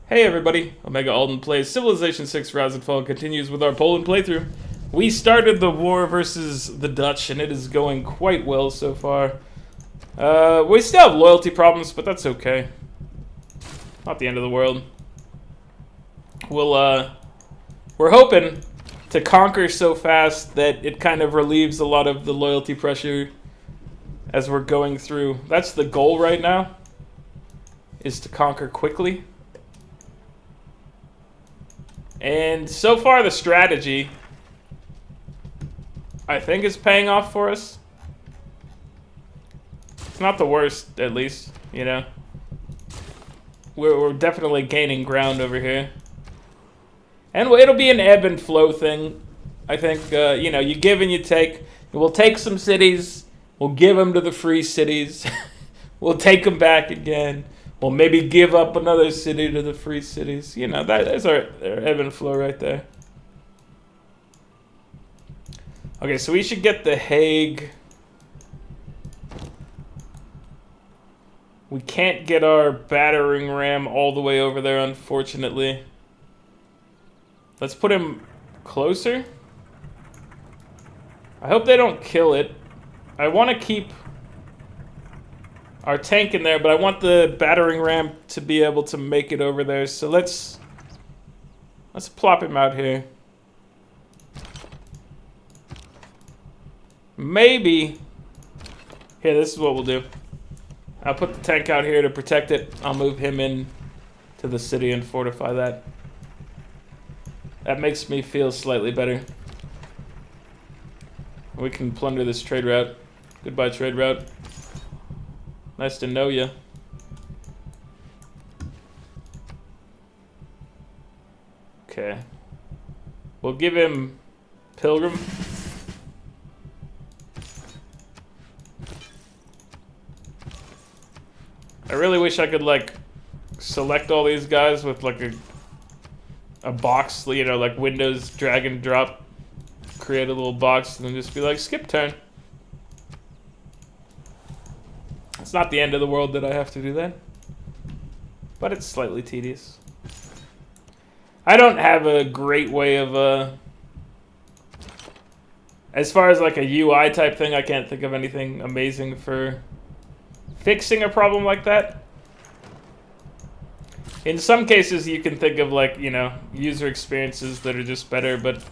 Hey everybody, Omega Alden plays Civilization 6 Rise and Fall continues with our Poland playthrough. We started the war versus the Dutch and it is going quite well so far. We still have loyalty problems, but that's okay. Not the end of the world. We're hoping to conquer so fast that it kind of relieves a lot of the loyalty pressure as we're going through. That's the goal right now, is to conquer quickly. And so far the strategy, I think, is paying off for us. It's not the worst, at least, you know. We're definitely gaining ground over here. And it'll be an ebb and flow thing. I think, you know, you give and you take. We'll take some cities. We'll give them to the free cities. We'll take them back again. We'll maybe give up another city to the free cities. You know, that's our ebb and flow right there. Okay, so we should get the Hague. We can't get our battering ram all the way over there, unfortunately. Let's put him closer. I hope they don't kill it. I want to keep our tank in there, but I want the battering ram to be able to make it over there. So let's plop him out here. Maybe here, this is what we'll do. I'll put the tank out here to protect it. I'll move him in to the city and fortify that. That makes me feel slightly better. We can plunder this trade route. Goodbye, trade route. Nice to know ya. Okay. We'll give him Pilgrim. I really wish I could, like, select all these guys with, like, a box, you know, like Windows drag and drop, create a little box, and then just be like, skip turn. It's not the end of the world that I have to do that, but it's slightly tedious. I don't have a great way of, as far as like a UI type thing, I can't think of anything amazing for fixing a problem like that. In some cases, you can think of, like, you know, user experiences that are just better, but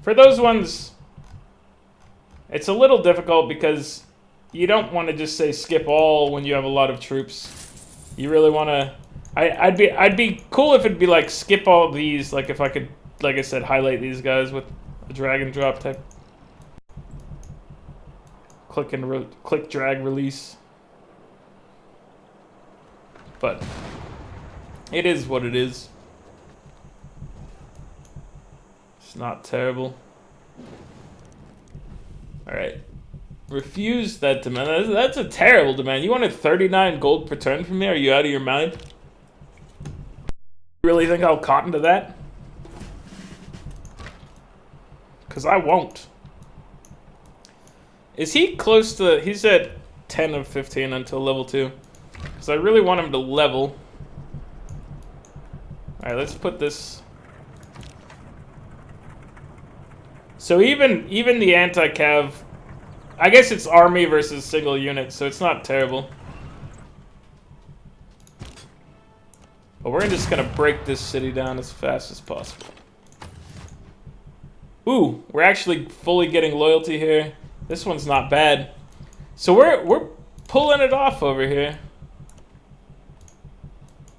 for those ones, it's a little difficult because you don't want to just say skip all when you have a lot of troops. You really want to. I'd be cool if it'd be like skip all these. Like if I could, like I said, highlight these guys with a drag and drop type. Click drag release. But it is what it is. It's not terrible. All right. Refuse that demand. That's a terrible demand. You wanted 39 gold per turn from me? Are you out of your mind? You really think I'll cotton to that? Because I won't. Is he close to... He's at 10 of 15 until level 2. Because I really want him to level. Alright, let's put this... So even the anti-cav... I guess it's army versus single unit, so it's not terrible. But we're just gonna break this city down as fast as possible. Ooh, we're actually fully getting loyalty here. This one's not bad. So we're pulling it off over here.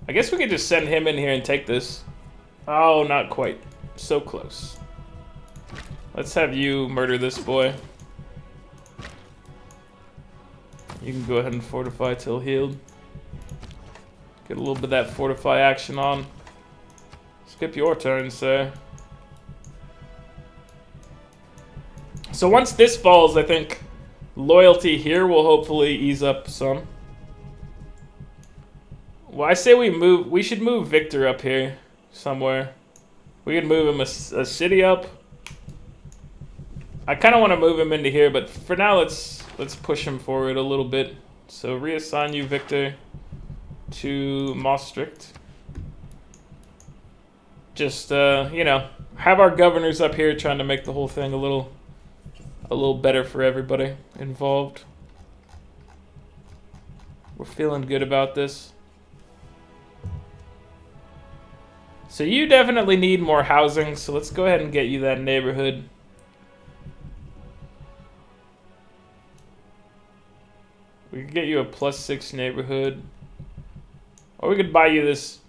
I guess we could just send him in here and take this. Oh, not quite. So close. Let's have you murder this boy. You can go ahead and fortify till healed. Get a little bit of that fortify action on. Skip your turn, sir. So once this falls, I think loyalty here will hopefully ease up some. Well, I say we should move Victor up here somewhere. We could move him a city up. I kind of want to move him into here, but for now, let's push him forward a little bit. So reassign you, Victor, to Maastricht. just, you know, have our governors up here trying to make the whole thing a little better for everybody involved. We're feeling good about this. So you definitely need more housing, so let's go ahead and get you that neighborhood. We could get you a +6 neighborhood. Or we could buy you this,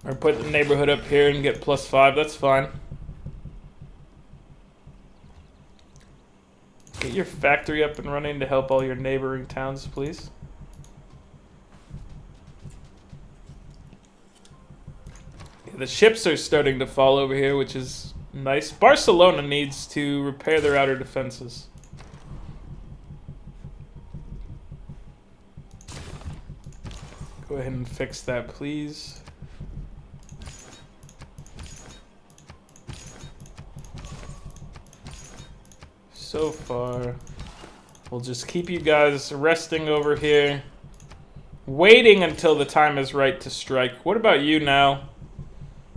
or put the neighborhood up here and get +5, that's fine. Get your factory up and running to help all your neighboring towns, please. The ships are starting to fall over here, which is nice. Barcelona needs to repair their outer defenses. Go ahead and fix that, please. So far, we'll just keep you guys resting over here, waiting until the time is right to strike. What about you now?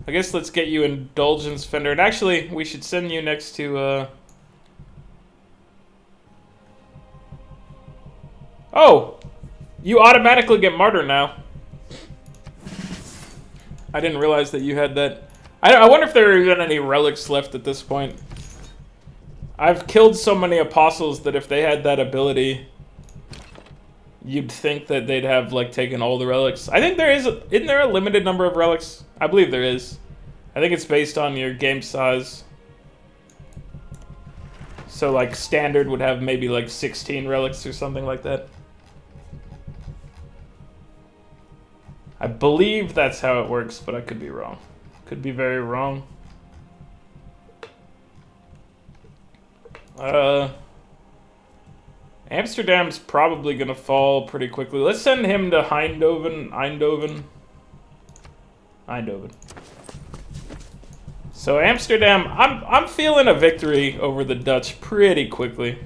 I guess let's get you Indulgence Fender. And actually, we should send you next to, Oh! You automatically get Martyr now. I didn't realize that you had that. I wonder if there are even any relics left at this point. I've killed so many apostles that if they had that ability, you'd think that they'd have, like, taken all the relics. I think there is... Isn't there a limited number of relics? I believe there is. I think it's based on your game size. So, like, standard would have maybe, like, 16 relics or something like that. I believe that's how it works, but I could be wrong. Could be very wrong. Amsterdam's probably gonna fall pretty quickly. Let's send him to Eindhoven. So Amsterdam, I'm feeling a victory over the Dutch pretty quickly.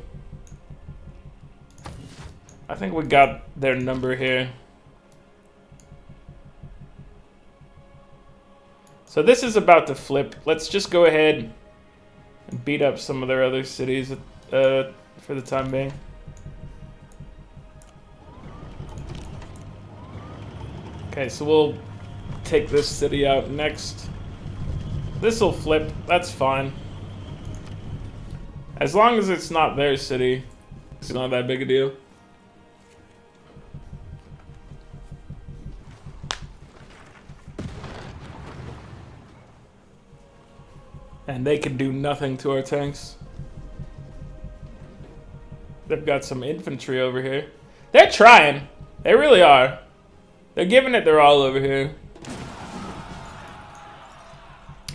I think we got their number here. So this is about to flip. Let's just go ahead and beat up some of their other cities for the time being. Okay, so we'll take this city out next. This'll flip, that's fine. As long as it's not their city, it's not that big a deal. And they can do nothing to our tanks. They've got some infantry over here. They're trying. They really are. They're giving it their all over here.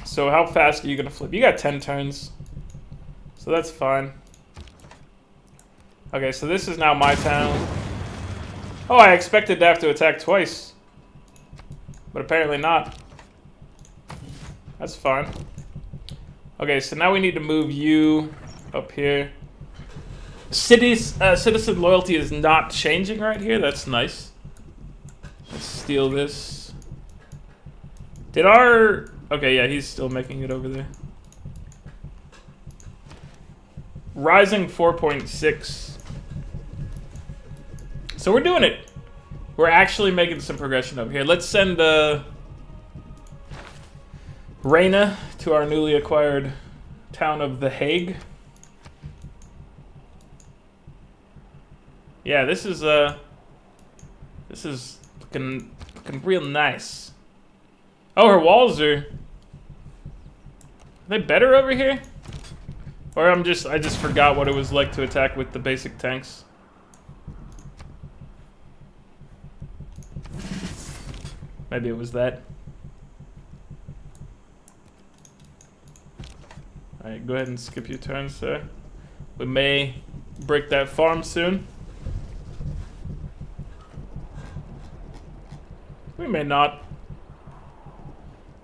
So how fast are you gonna flip? You got 10 turns. So that's fine. Okay, so this is now my town. Oh, I expected to have to attack twice. But apparently not. That's fine. Okay, so now we need to move you up here. Citizen loyalty is not changing right here. That's nice. Let's steal this. Did our... Okay, yeah, he's still making it over there. Rising 4.6. So we're doing it. We're actually making some progression over here. Let's send Reina to our newly acquired town of The Hague. Yeah, this is looking real nice. Oh, her walls are they better over here? Or I just forgot what it was like to attack with the basic tanks. Maybe it was that. Alright, go ahead and skip your turn, sir. We may break that farm soon. We may not.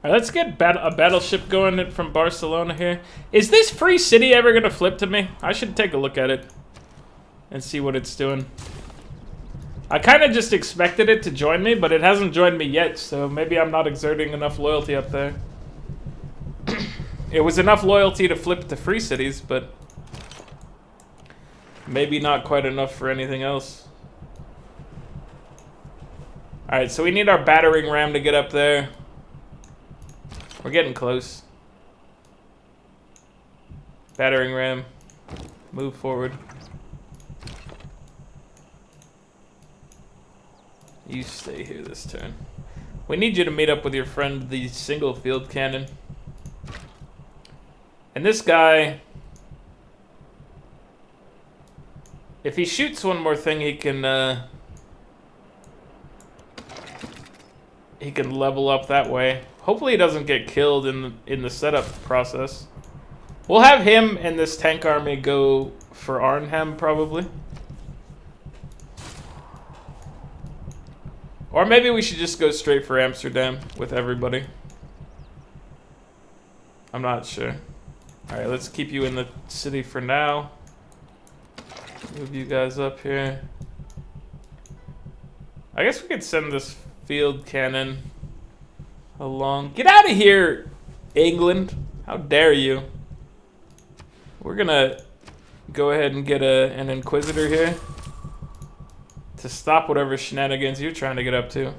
Alright, let's get a battleship going from Barcelona here. Is this free city ever gonna flip to me? I should take a look at it and see what it's doing. I kind of just expected it to join me, but it hasn't joined me yet, so maybe I'm not exerting enough loyalty up there. It was enough loyalty to flip to free cities, but maybe not quite enough for anything else. Alright, so we need our battering ram to get up there. We're getting close. Battering ram. Move forward. You stay here this turn. We need you to meet up with your friend, the single field cannon. And this guy, if he shoots one more thing, he can level up that way. Hopefully he doesn't get killed in the setup process. We'll have him and this tank army go for Arnhem, probably. Or maybe we should just go straight for Amsterdam with everybody. I'm not sure. Alright, let's keep you in the city for now. Move you guys up here. I guess we could send this field cannon along. Get out of here, England. How dare you. We're gonna go ahead and get an Inquisitor here to stop whatever shenanigans you're trying to get up to.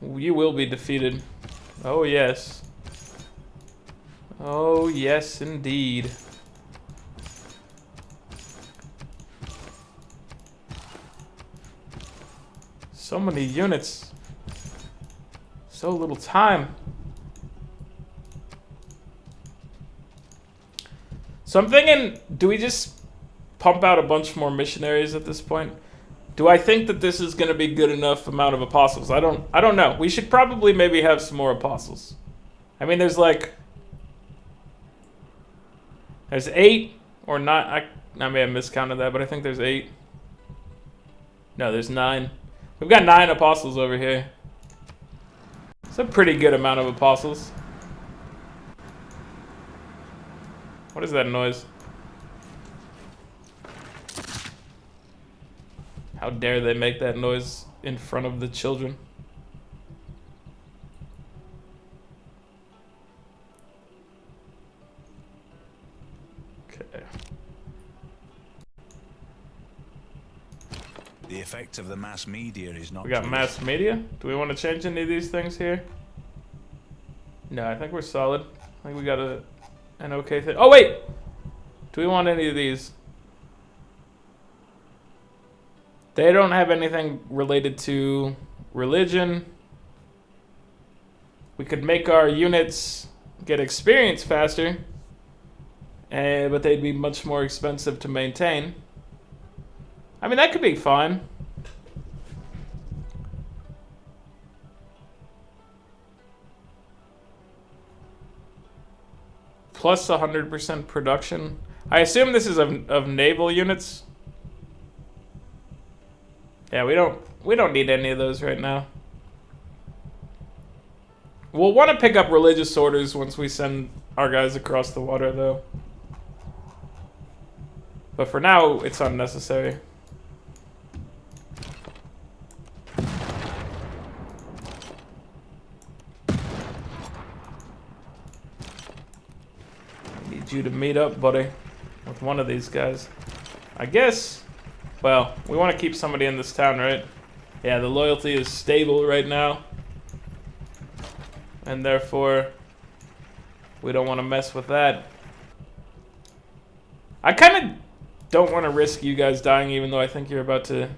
You will be defeated. Oh, yes. Oh, yes, indeed. So many units. So little time. So I'm thinking, do we just pump out a bunch more missionaries at this point? Do I think that this is going to be good enough amount of apostles? I don't know. We should probably maybe have some more apostles. I mean, there's 8 or 9. I may have miscounted that, but I think there's 8. No, there's 9. We've got 9 apostles over here. It's a pretty good amount of apostles. What is that noise? How dare they make that noise in front of the children? Okay. The effect of the mass media is not. We got mass media? Do we want to change any of these things here? No, I think we're solid. I think we got an okay thing. Oh, wait! Do we want any of these? They don't have anything related to religion. We could make our units get experience faster, but they'd be much more expensive to maintain. I mean, that could be fine. Plus 100% production. I assume this is of naval units. Yeah, we don't need any of those right now. We'll want to pick up religious orders once we send our guys across the water, though. But for now, it's unnecessary. Need you to meet up, buddy, with one of these guys. I guess. Well, we want to keep somebody in this town, right? Yeah, the loyalty is stable right now. And therefore, we don't want to mess with that. I kind of don't want to risk you guys dying, even though I think you're about to...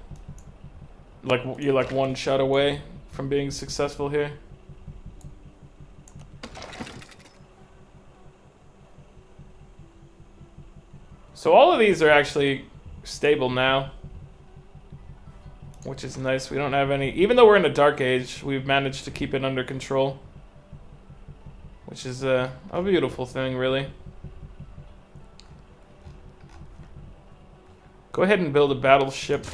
you're like one shot away from being successful here. So all of these are actually stable now, which is nice. We don't have any, even though we're in a dark age, we've managed to keep it under control, which is a beautiful thing, really. Go ahead and build a battleship.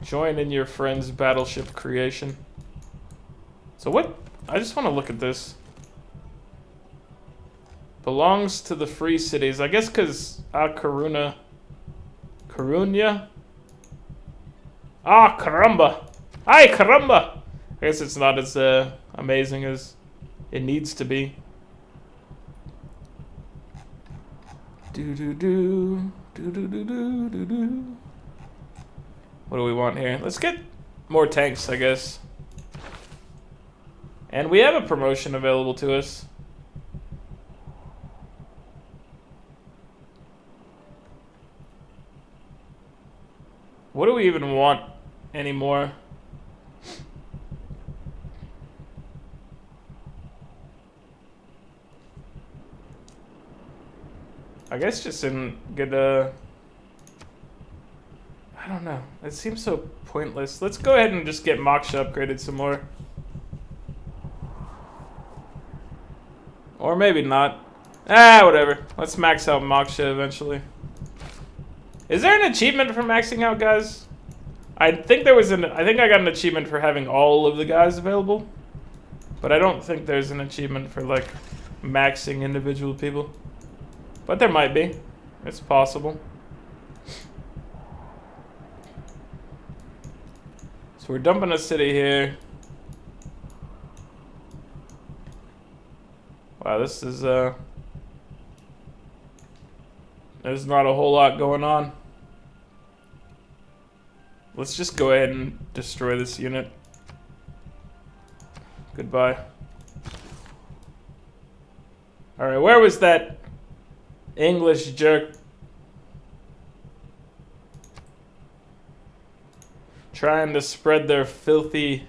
Join in your friend's battleship creation. So what, I just want to look at this. Belongs to the free cities, I guess, because Coruña Ah, caramba! Ay, caramba! I guess it's not as amazing as it needs to be. Do do do do do do do do do. What do we want here? Let's get more tanks, I guess. And we have a promotion available to us. What do we even want anymore? I guess just in good, I don't know. It seems so pointless. Let's go ahead and just get Moksha upgraded some more. Or maybe not. Ah, whatever. Let's max out Moksha eventually. Is there an achievement for maxing out guys? I think there was I think I got an achievement for having all of the guys available. But I don't think there's an achievement for like maxing individual people. But there might be. It's possible. So we're dumping a city here. Wow, this is there's not a whole lot going on. Let's just go ahead and destroy this unit. Goodbye. Alright, where was that English jerk? Trying to spread their filthy,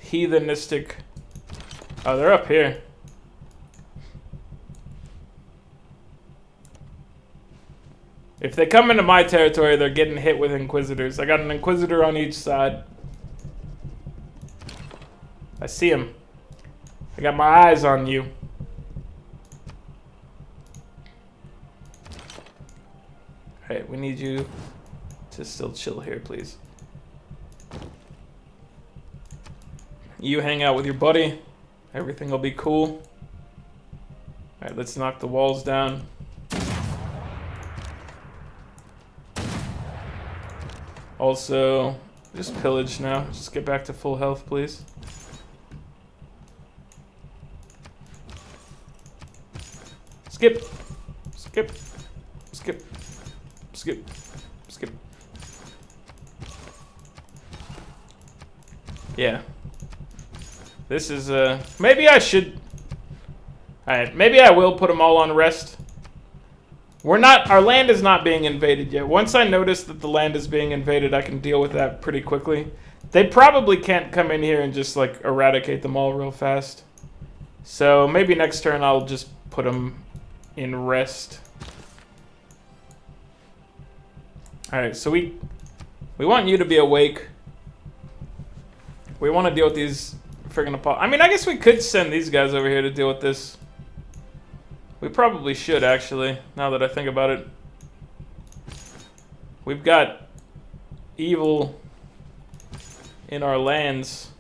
heathenistic... Oh, they're up here. If they come into my territory, they're getting hit with Inquisitors. I got an Inquisitor on each side. I see him. I got my eyes on you. Alright, we need you to still chill here, please. You hang out with your buddy. Everything will be cool. Alright, let's knock the walls down. Also, just pillage now. Just get back to full health, please. Skip. Skip. Skip. Skip. Skip. Yeah. This is, maybe I should... Alright, maybe I will put them all on rest. Our land is not being invaded yet. Once I notice that the land is being invaded, I can deal with that pretty quickly. They probably can't come in here and just, like, eradicate them all real fast. So, maybe next turn I'll just put them in rest. Alright, so we want you to be awake. We want to deal with these friggin' I mean, I guess we could send these guys over here to deal with this. We probably should, actually, now that I think about it. We've got evil in our lands.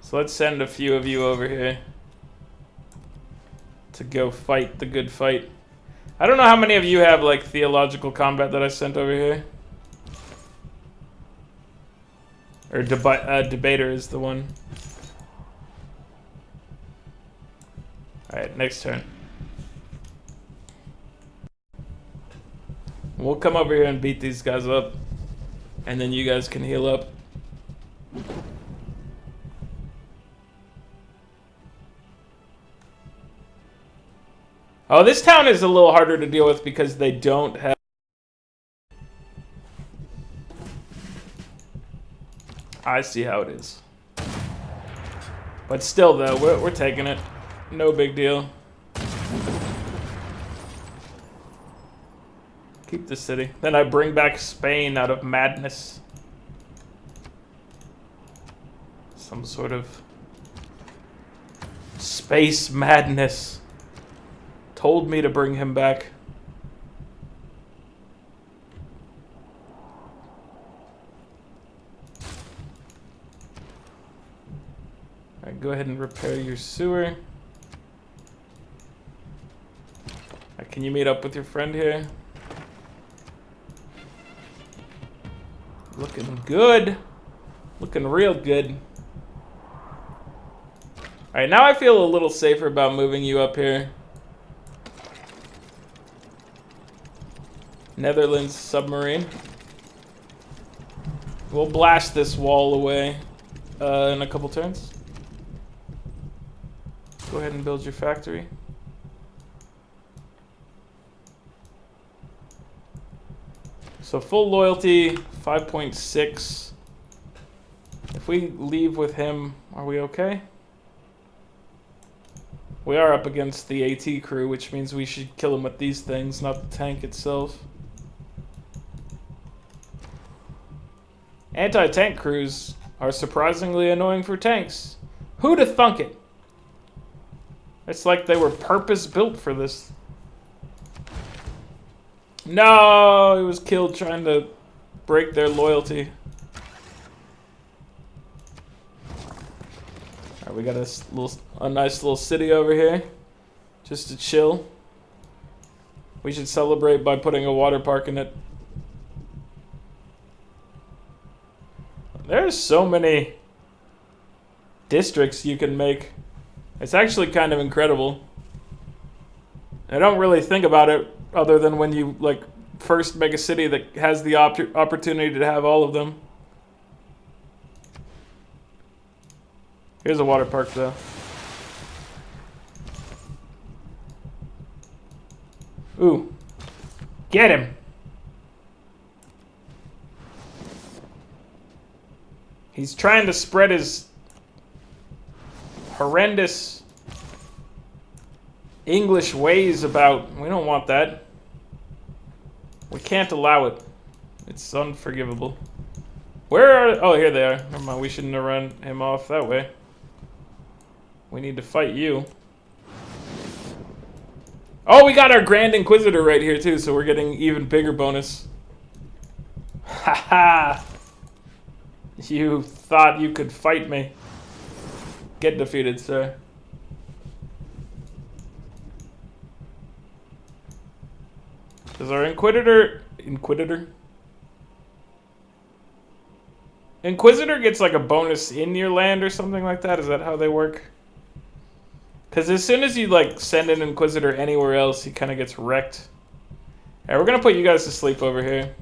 So let's send a few of you over here to go fight the good fight. I don't know how many of you have, like, theological combat that I sent over here. Or debater is the one. Alright, next turn. We'll come over here and beat these guys up. And then you guys can heal up. Oh, this town is a little harder to deal with because they don't have... I see how it is. But still, though, we're taking it. No big deal. Keep the city. Then I bring back Spain out of madness. Some sort of space madness told me to bring him back. Alright, go ahead and repair your sewer. I Can you meet up with your friend here? Looking good. Looking real good. Alright, now I feel a little safer about moving you up here. Netherlands submarine. We'll blast this wall away in a couple turns. Go ahead and build your factory. So full loyalty, 5.6. If we leave with him, are we okay? We are up against the AT crew, which means we should kill him with these things, not the tank itself. Anti-tank crews are surprisingly annoying for tanks. Who'd have thunk it? It's like they were purpose-built for this. No, he was killed trying to break their loyalty. Alright, we got a nice little city over here. Just to chill. We should celebrate by putting a water park in it. There's so many districts you can make. It's actually kind of incredible. I don't really think about it other than when you like first make a city that has the opportunity to have all of them. Here's a water park though. Ooh. Get him. He's trying to spread his horrendous English ways about. We don't want that. We can't allow it. It's unforgivable. Where are... Oh, here they are. Never mind, we shouldn't have run him off that way. We need to fight you. Oh, we got our Grand Inquisitor right here too, so we're getting even bigger bonus. Haha! You thought you could fight me. Get defeated, sir. Does our Inquisitor gets like a bonus in your land or something like that? Is that how they work? Because as soon as you like send an Inquisitor anywhere else, he kind of gets wrecked. Alright, we're gonna put you guys to sleep over here.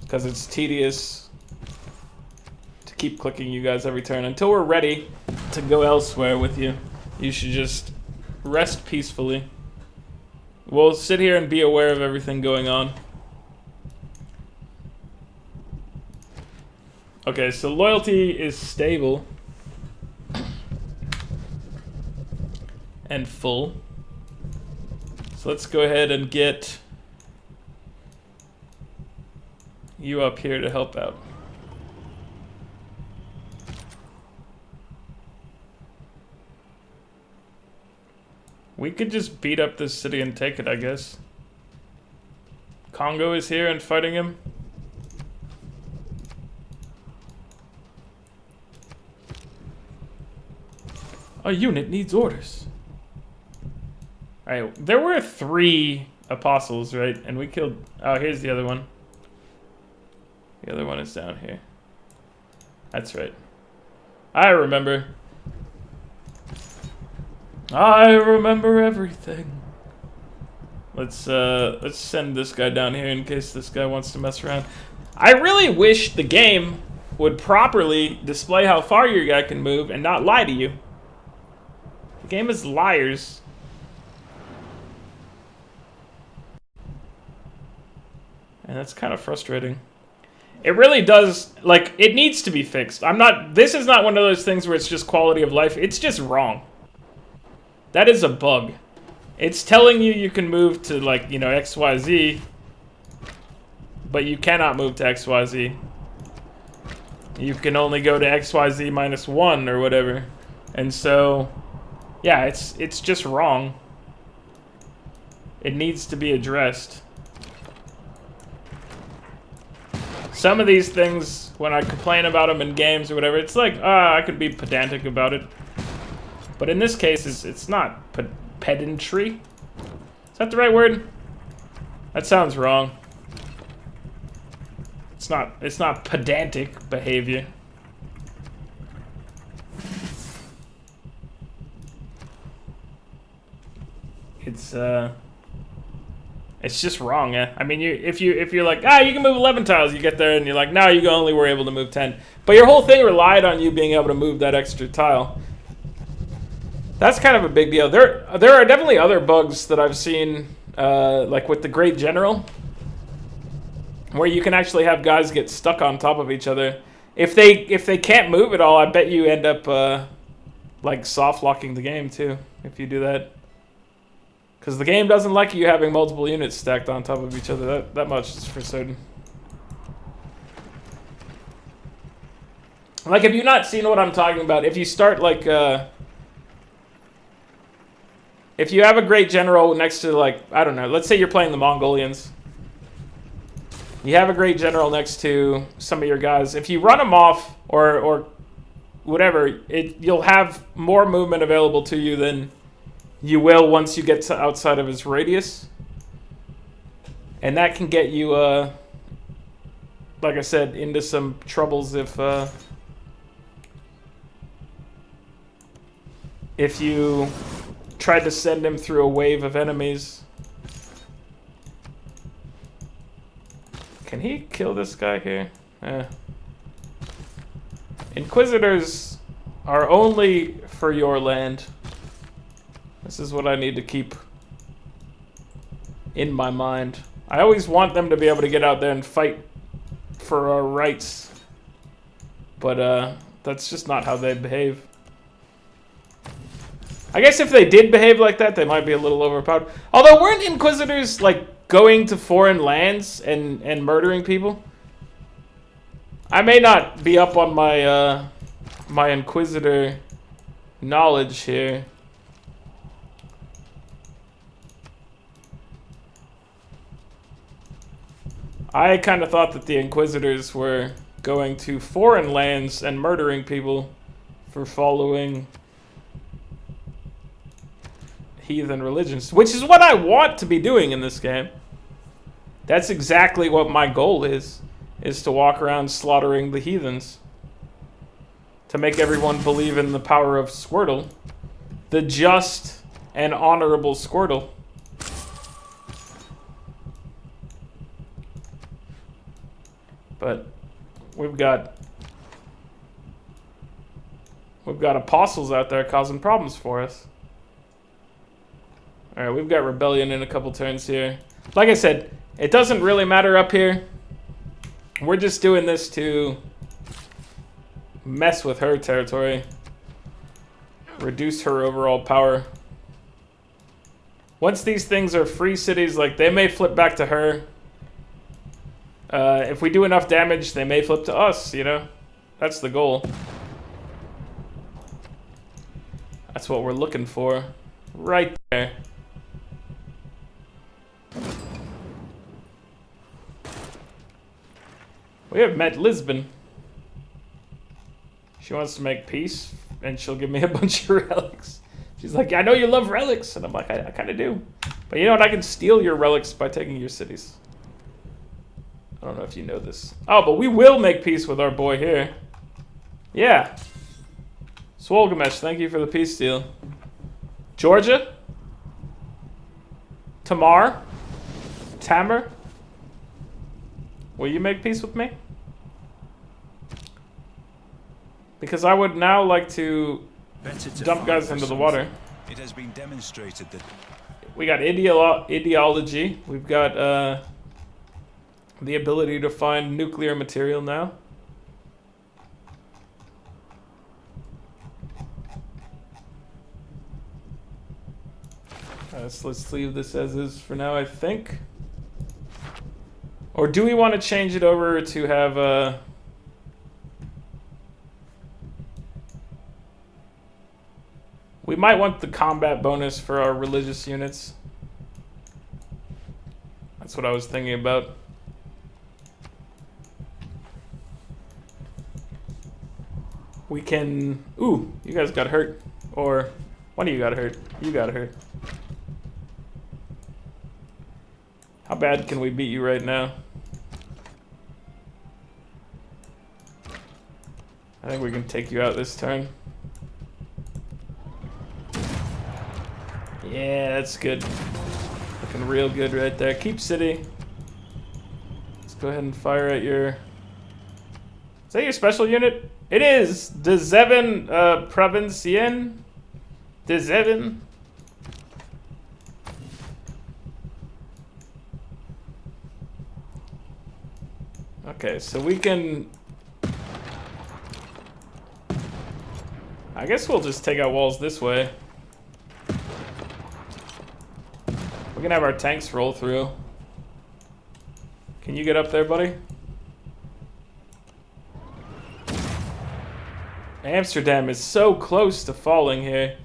Because it's tedious to keep clicking you guys every turn. Until we're ready to go elsewhere with you, you should just rest peacefully. We'll sit here and be aware of everything going on. Okay, so loyalty is stable. And full. So let's go ahead and get you up here to help out. We could just beat up this city and take it, I guess. Congo is here and fighting him. A unit needs orders. Alright, there were 3 apostles, right? And we killed... Oh, here's the other one. The other one is down here. That's right. I remember. I remember everything. Let's send this guy down here in case this guy wants to mess around. I really wish the game would properly display how far your guy can move and not lie to you. The game is liars. And that's kind of frustrating. It really does, like, it needs to be fixed. This is not one of those things where it's just quality of life. It's just wrong. That is a bug. It's telling you you can move to, like, you know, XYZ, but you cannot move to XYZ. You can only go to XYZ minus 1 or whatever. And so, yeah, it's just wrong. It needs to be addressed. Some of these things, when I complain about them in games or whatever, it's like, I could be pedantic about it. But in this case, it's not pedantry. Is that the right word? That sounds wrong. It's not pedantic behavior. It's just wrong. I mean, if you're like, you can move 11 tiles, you get there and you're like, no, you only were able to move 10. But your whole thing relied on you being able to move that extra tile. That's kind of a big deal. There are definitely other bugs that I've seen, like with the Great General, where you can actually have guys get stuck on top of each other. If they can't move at all, I bet you end up like soft locking the game too if you do that. Because the game doesn't like you having multiple units stacked on top of each other. That much is for certain. Like, have you not seen what I'm talking about? If you start, like, if you have a Great General next to, like, I don't know, let's say you're playing the Mongolians. You have a Great General next to some of your guys. If you run them off or whatever, you'll have more movement available to you than you will once you get to outside of his radius. And that can get you, like I said, into some troubles if you tried to send him through a wave of enemies. Can he kill this guy here? Inquisitors are only for your land. This is what I need to keep in my mind. I always want them to be able to get out there and fight for our rights. But that's just not how they behave. I guess if they did behave like that, they might be a little overpowered. Although, weren't Inquisitors, like, going to foreign lands and murdering people? I may not be up on my, my Inquisitor knowledge here. I kind of thought that the Inquisitors were going to foreign lands and murdering people for following heathen religions, which is what I want to be doing in this game. That's exactly what my goal is to walk around slaughtering the heathens. To make everyone believe in the power of Squirtle. The just and honorable Squirtle. But we've got apostles out there causing problems for us. Alright, we've got rebellion in a couple turns here. Like I said, it doesn't really matter up here. We're just doing this to mess with her territory. Reduce her overall power. Once these things are free cities, like, they may flip back to her. If we do enough damage, they may flip to us, you know? That's the goal. That's what we're looking for. Right there. We have met Lisbon. She wants to make peace, and she'll give me a bunch of relics. She's like, I know you love relics. And I'm like, I kind of do. But you know what? I can steal your relics by taking your cities. I don't know if you know this. Oh, but we will make peace with our boy here. Yeah. Swolgamesh, thank you for the peace deal. Georgia? Tamar? Tamer? Will you make peace with me? Because I would now like to dump guys into the water. It has been demonstrated that we got ideology. We've got the ability to find nuclear material now. So let's leave this as is for now, I think. Or do we want to change it over to have we might want the combat bonus for our religious units. That's what I was thinking about. We can... Ooh, you guys got hurt. Or One of you got hurt. You got hurt. How bad can we beat you right now? I think we can take you out this turn. Yeah, that's good. Looking real good right there. Keep city. Let's go ahead and fire at your... Is that your special unit? It is! De Zeven Provincien? De Zeven? Okay, so we can... I guess we'll just take out walls this way. We can have our tanks roll through. Can you get up there, buddy? Amsterdam is so close to falling here.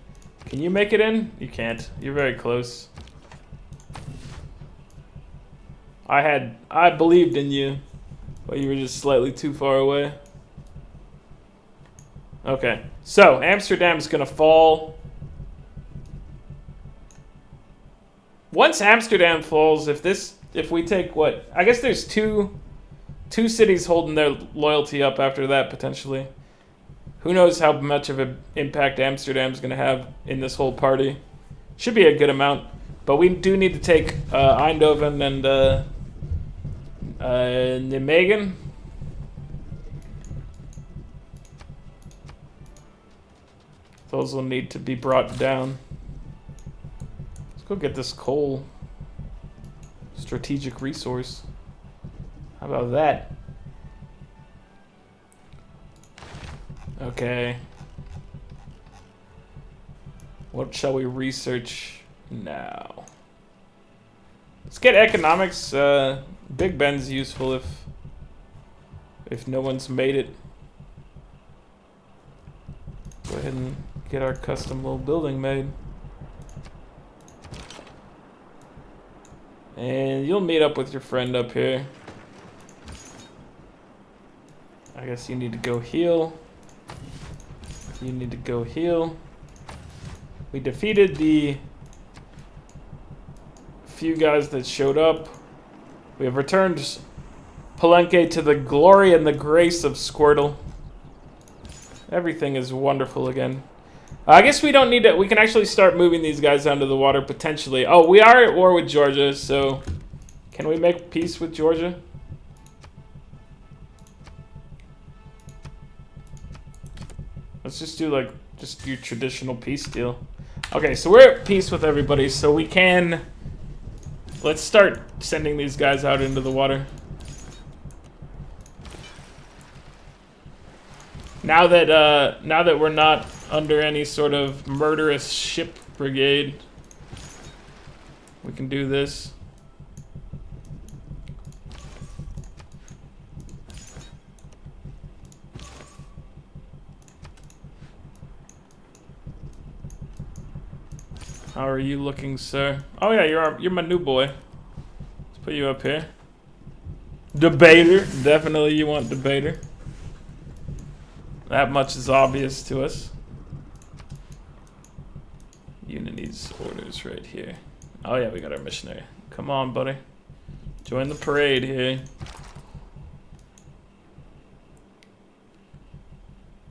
Can you make it in? You can't. You're very close. I believed in you, but you were just slightly too far away. Okay, so Amsterdam's gonna fall. Once Amsterdam falls, if we take what? I guess there's two cities holding their loyalty up after that, potentially. Who knows how much of an impact Amsterdam's gonna have in this whole party. Should be a good amount, but we do need to take Eindhoven and Nijmegen. Those will need to be brought down. Let's go get this coal. Strategic resource. How about that? Okay. What shall we research now? Let's get economics. Big Ben's useful if no one's made it. Go ahead and get our custom little building made. And you'll meet up with your friend up here. I guess you need to go heal. You need to go heal. We defeated the few guys that showed up. We have returned Palenque to the glory and the grace of Squirtle. Everything is wonderful again. I guess we don't need to... We can actually start moving these guys down to the water, potentially. Oh, we are at war with Georgia, so... Can we make peace with Georgia? Let's just do, like... Just do traditional peace deal. Okay, so we're at peace with everybody, so we can... Let's start sending these guys out into the water. Now that we're not under any sort of murderous ship brigade, we can do this. How are you looking, sir? Oh yeah, you're my new boy. Let's put you up here. Debater, definitely you want debater. That much is obvious to us. Unit needs orders right here. Oh yeah, we got our missionary. Come on, buddy. Join the parade here.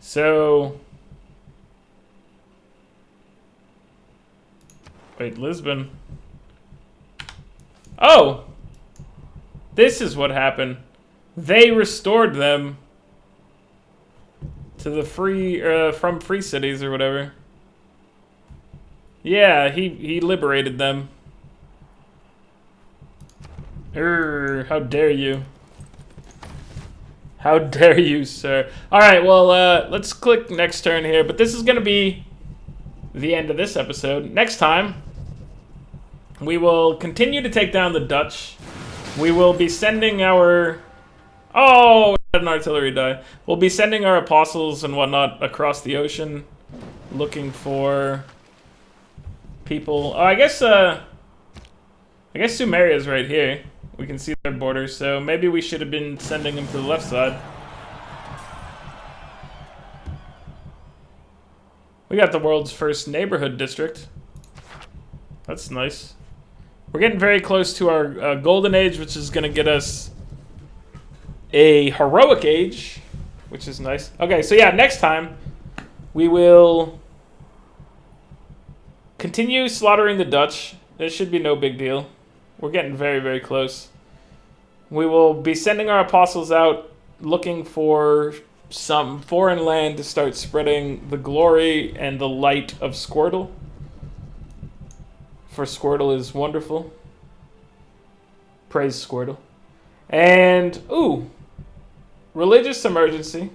So... Wait, Lisbon. Oh! This is what happened. They restored them to the free, from free cities or whatever. Yeah, he liberated them. How dare you. How dare you, sir. Alright, well, let's click next turn here, but this is gonna be the end of this episode. Next time, we will continue to take down the Dutch. We will be sending our... Oh, we had an artillery die. We'll be sending our apostles and whatnot across the ocean, looking for people. Oh, I guess Sumeria's right here. We can see their borders, so maybe we should have been sending them to the left side. We got the world's first neighborhood district. That's nice. We're getting very close to our golden age, which is going to get us a heroic age, which is nice. Okay, so yeah, next time we will continue slaughtering the Dutch. This should be no big deal. We're getting very, very close. We will be sending our apostles out looking for some foreign land to start spreading the glory and the light of Squirtle. For Squirtle is wonderful. Praise Squirtle. And, ooh, religious emergency.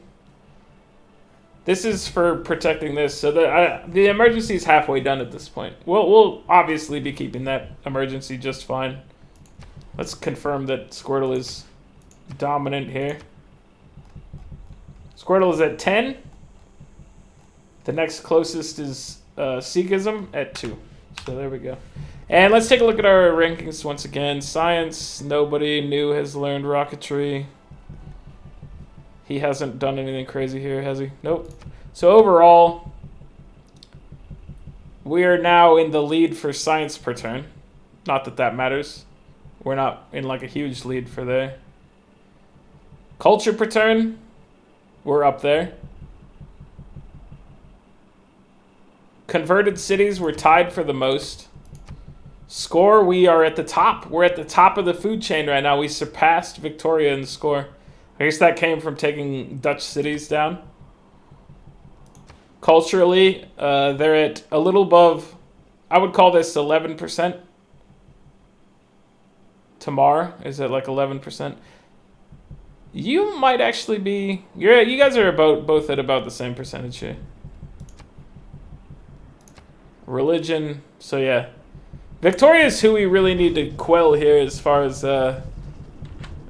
This is for protecting this, so the emergency is halfway done at this point. We'll obviously be keeping that emergency just fine. Let's confirm that Squirtle is dominant here. Squirtle is at 10. The next closest is Sikhism at 2. So there we go. And let's take a look at our rankings once again. Science, nobody new has learned rocketry. He hasn't done anything crazy here, has he? Nope. So overall, we are now in the lead for science per turn. Not that that matters. We're not in like a huge lead for there. Culture per turn, we're up there. Converted cities, we're tied for the most. Score, we are at the top. We're at the top of the food chain right now. We surpassed Victoria in score. I guess that came from taking Dutch cities down. Culturally, they're at a little above, I would call this 11%. Tamar is at like 11%. You might actually be, you guys are both at about the same percentage here. Religion, so yeah. Victoria is who we really need to quell here as far as the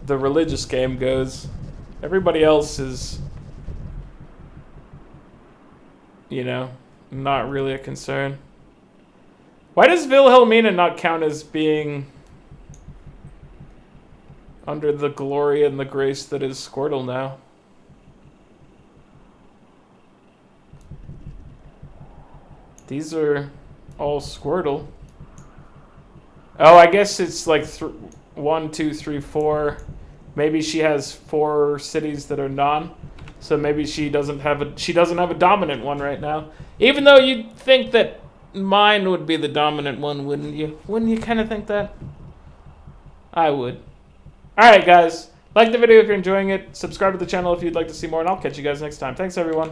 religious game goes. Everybody else is, you know, not really a concern. Why does Wilhelmina not count as being under the glory and the grace that is Squirtle now? These are all Squirtle. Oh, I guess it's like 1, 2, 3, 4. Maybe she has 4 cities that are non, so maybe she doesn't have a dominant one right now. Even though you'd think that mine would be the dominant one, wouldn't you? Wouldn't you kind of think that? I would. All right, guys. Like the video if you're enjoying it. Subscribe to the channel if you'd like to see more, and I'll catch you guys next time. Thanks, everyone.